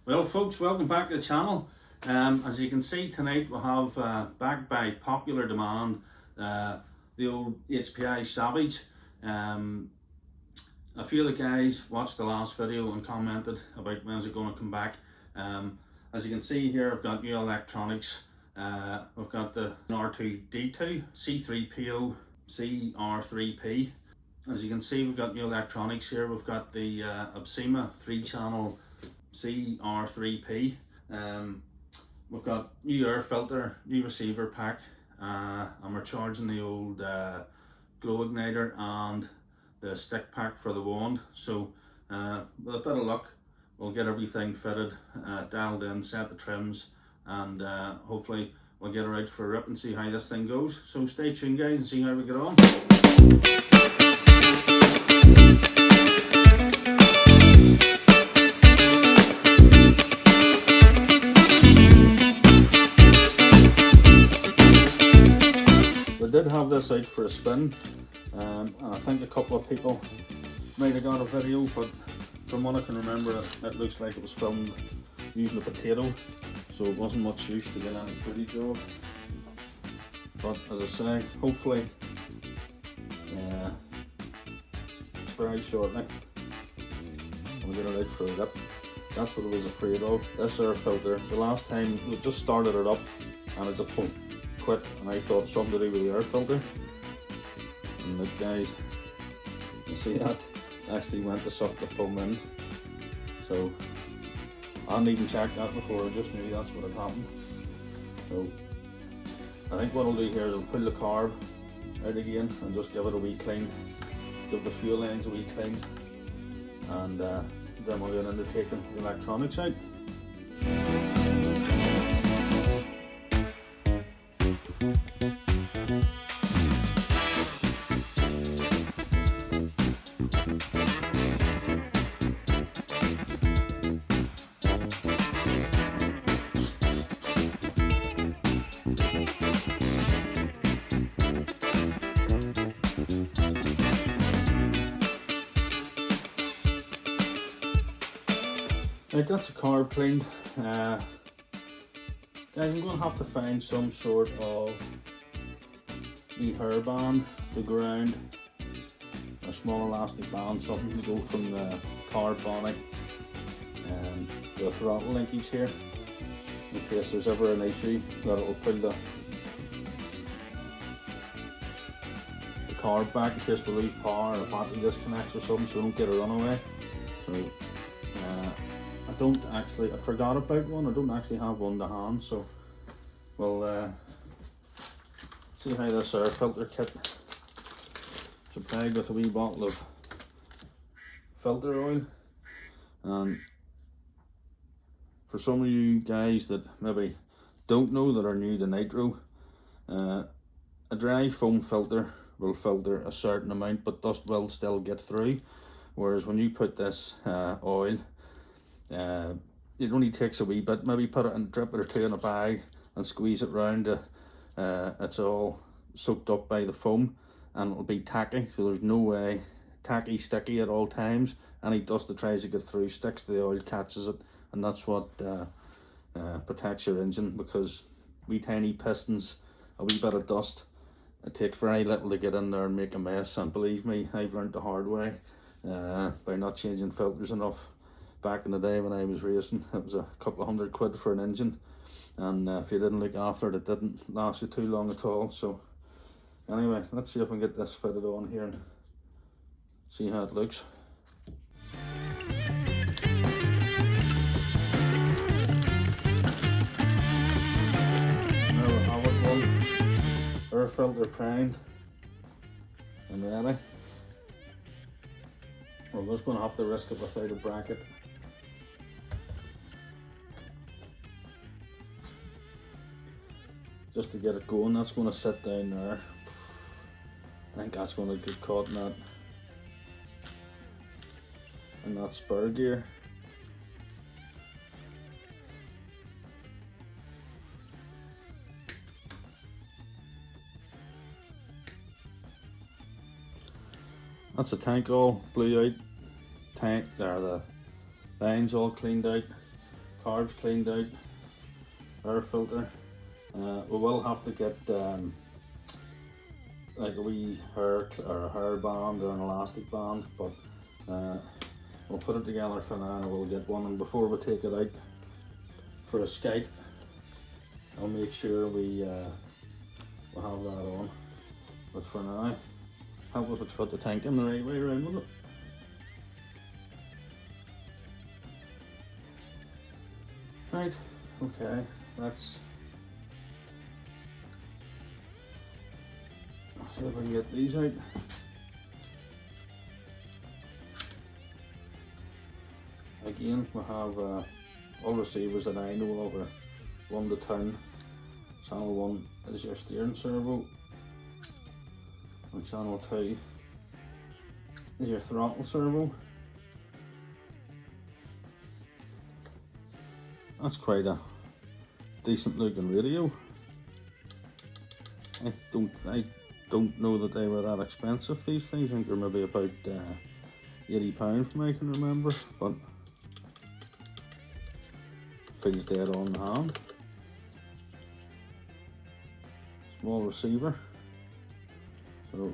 Well folks, welcome back to the channel. As you can see tonight we have, back by popular demand, the old HPI Savage. A few of the guys watched the last video and commented about when's it going to come back. As you can see here, I've got new electronics. We've got the R2D2 C3PO CR3P. As you can see, we've got new electronics here. We've got the Absima 3-channel CR3P. We've got new air filter, new receiver pack, and we're charging the old glow igniter and the stick pack for the wand. So with a bit of luck we'll get everything fitted, dialed in, set the trims, and hopefully we'll get her out for a rip and see how this thing goes. So stay tuned guys and see how we get on. We did have this out for a spin, and I think a couple of people might have got a video, but from what I can remember it looks like it was filmed using a potato, so it wasn't much use to get any footage of. But as I say, hopefully very shortly we'll get it out for a rip. That's what I was afraid of, this air filter. The last time we just started it up and it just quit, and I thought something to do with the air filter. And look guys, you see that? Actually went to suck the foam in. So I didn't even check that before, I just knew that's what had happened. So I think what I'll do here is I'll pull the carb out again and just give it a wee clean, give the fuel lines a wee clean, and then we'll get into taking the electronics out. Right, that's a carb cleaned. Guys, I'm going to have to find some sort of wee hairband to go around, a small elastic band, something to go from the carb body and the throttle linkage here, in case there's ever an issue that it will pull the carb back, in case we lose power or a battery disconnects or something, so we don't get a runaway. So I forgot about one. I don't actually have one to hand, so we'll see how this air filter kit, supplied with a wee bottle of filter oil. And for some of you guys that maybe don't know, that are new to nitro, a dry foam filter will filter a certain amount, but dust will still get through, whereas when you put this oil, it only takes a wee bit. Maybe put it in a drip or two in a bag and squeeze it round. It's all soaked up by the foam and it'll be tacky, so there's no way, tacky, sticky at all times. Any dust that tries to get through sticks to the oil, catches it, and that's what protects your engine, because wee tiny pistons, a wee bit of dust, it takes very little to get in there and make a mess. And believe me, I've learned the hard way by not changing filters enough. Back in the day when I was racing, it was a couple of £100 for an engine, and if you didn't look after it, it didn't last you too long at all. So anyway, let's see if we can get this fitted on here and see how it looks. There we have it, one air filter primed and ready. We're just going to have to risk it without a bracket. Just to get it going. That's going to sit down there. I think that's going to get caught in that spur gear. That's the tank all blew out. Tank there, the lines all cleaned out. carbs cleaned out, air filter. We will have to get like a wee hair band or an elastic band, but we'll put it together for now and we'll get one, and before we take it out for a skate, I'll make sure we'll have that on. But for now, help if it's put the tank in the right way around with it. Right, okay, let's see if I can get these out. Again, we have all receivers that I know of are 1 to 10. Channel 1 is your steering servo, and channel 2 is your throttle servo. That's quite a decent looking radio. I don't know that they were that expensive, these things. I think they're maybe about £80 from I can remember, but feels dead on the hand. Small receiver. So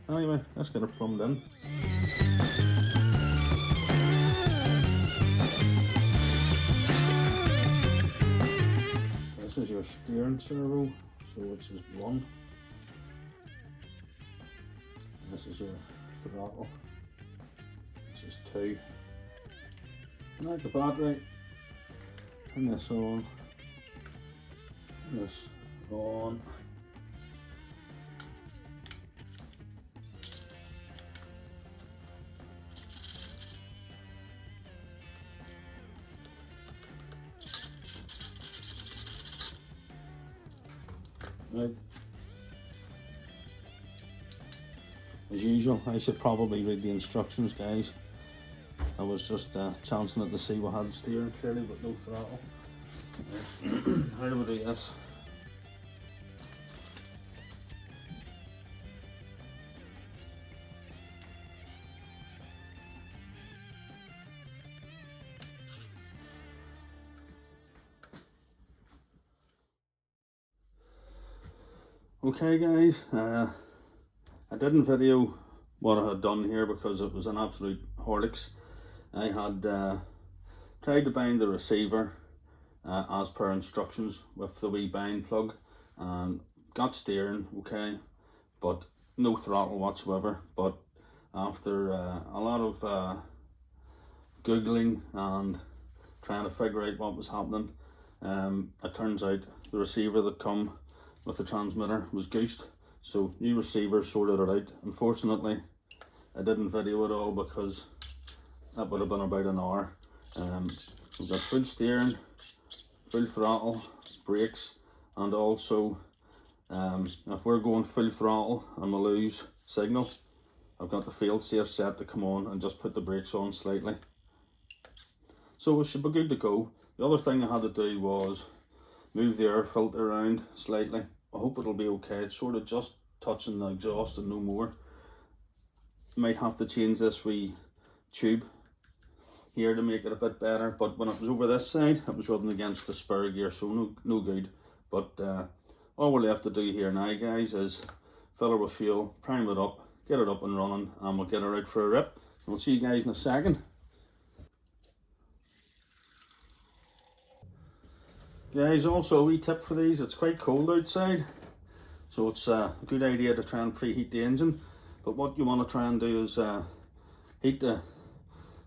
anyway, let's get it plumbed in. This is your steering servo, so which is 1. And this is your throttle, which is 2. Right, the battery, and this on, and this on. Right. As usual, I should probably read the instructions, guys. I was just chancing it to see what had steering clearly, but no throttle. How do we do this? Okay guys, I didn't video what I had done here because it was an absolute horlicks. I had tried to bind the receiver as per instructions with the wee bind plug, and got steering okay, but no throttle whatsoever. But after a lot of googling and trying to figure out what was happening, it turns out the receiver that come with the transmitter was goosed, so new receiver sorted it out. Unfortunately, I didn't video it all because that would have been about an hour. We've got full steering, full throttle, brakes, and also if we're going full throttle and we lose signal, I've got the fail safe set to come on and just put the brakes on slightly. So we should be good to go. The other thing I had to do was move the air filter around slightly. I hope it'll be okay. It's sort of just touching the exhaust and no more. Might have to change this wee tube here to make it a bit better, but when it was over this side, it was rubbing against the spur gear, so no good. But all we're left to do here now, guys, is fill her with fuel, prime it up, get it up and running, and we'll get her out for a rip. We'll see you guys in a second. Guys, also a wee tip for these: it's quite cold outside, so it's a good idea to try and preheat the engine. But what you want to try and do is heat the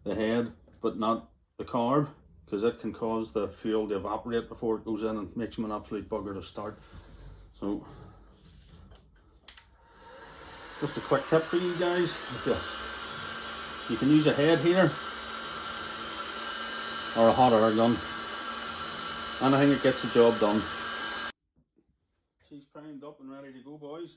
head, but not the carb, because it can cause the fuel to evaporate before it goes in and makes them an absolute bugger to start. So just a quick tip for you guys: you can use a head heater or a hot air gun. Anything that gets the job done. She's primed up and ready to go, boys.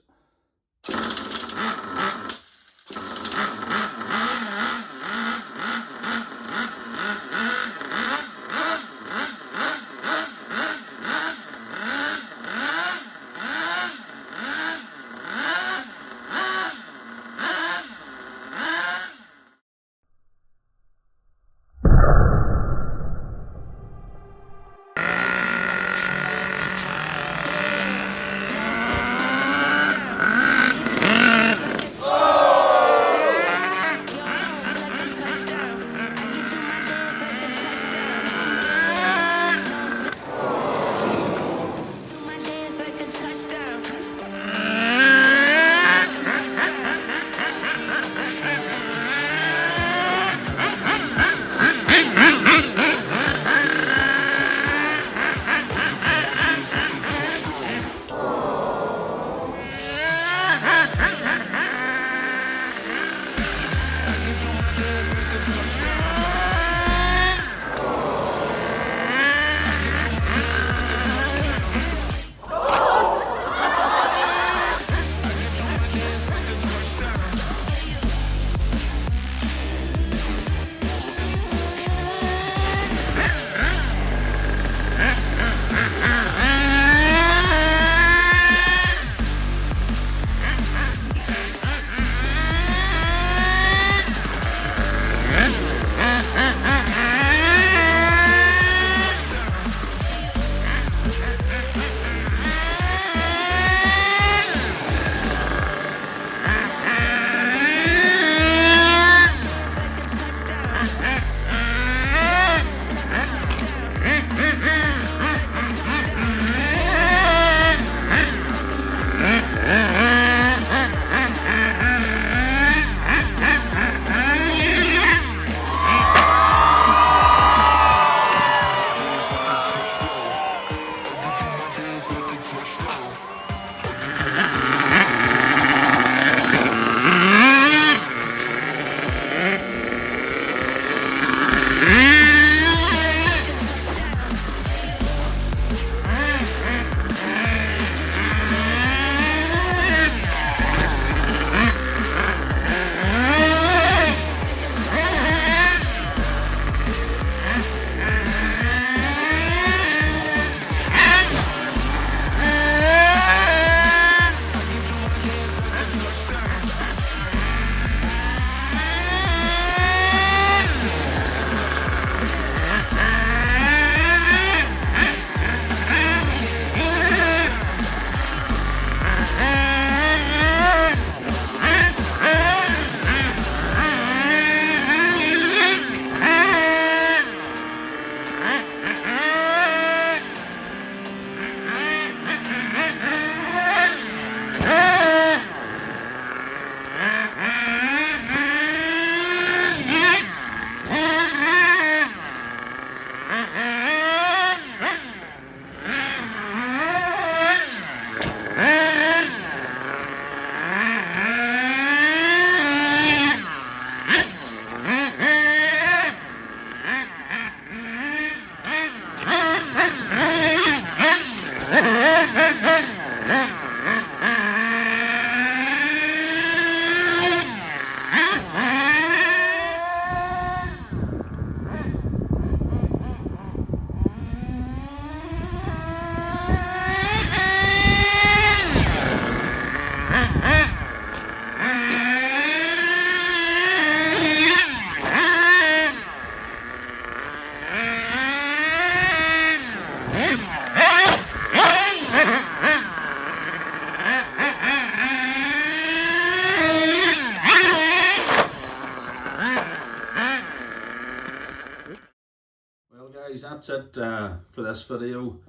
Well guys, that's it for this video.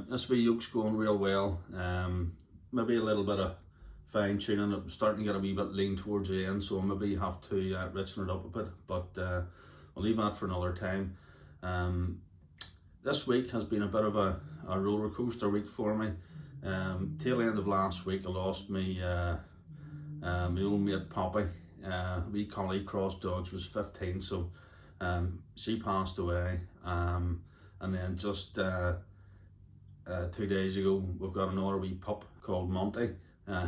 This wee yoke's going real well. Maybe a little bit of fine tuning. I'm starting to get a wee bit lean towards the end, so I maybe have to richen it up a bit, but I'll leave that for another time. This week has been a bit of a roller coaster week for me. Tail end of last week I lost my old mate Poppy. Wee Collie cross dogs, was 15, so she passed away, and then just 2 days ago we've got another wee pup called Monty.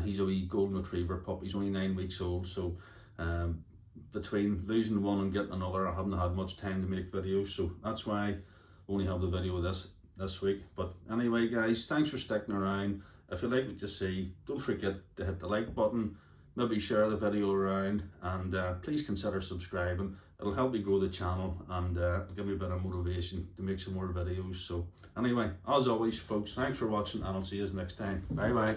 He's a wee Golden Retriever pup. He's only 9 weeks old, so between losing one and getting another, I haven't had much time to make videos, so that's why I only have the video this week. But anyway guys, thanks for sticking around. If you like what you see, don't forget to hit the like button, maybe share the video around, and please consider subscribing. It'll help me grow the channel and give me a bit of motivation to make some more videos. So anyway, as always folks, thanks for watching, and I'll see you next time. Bye bye.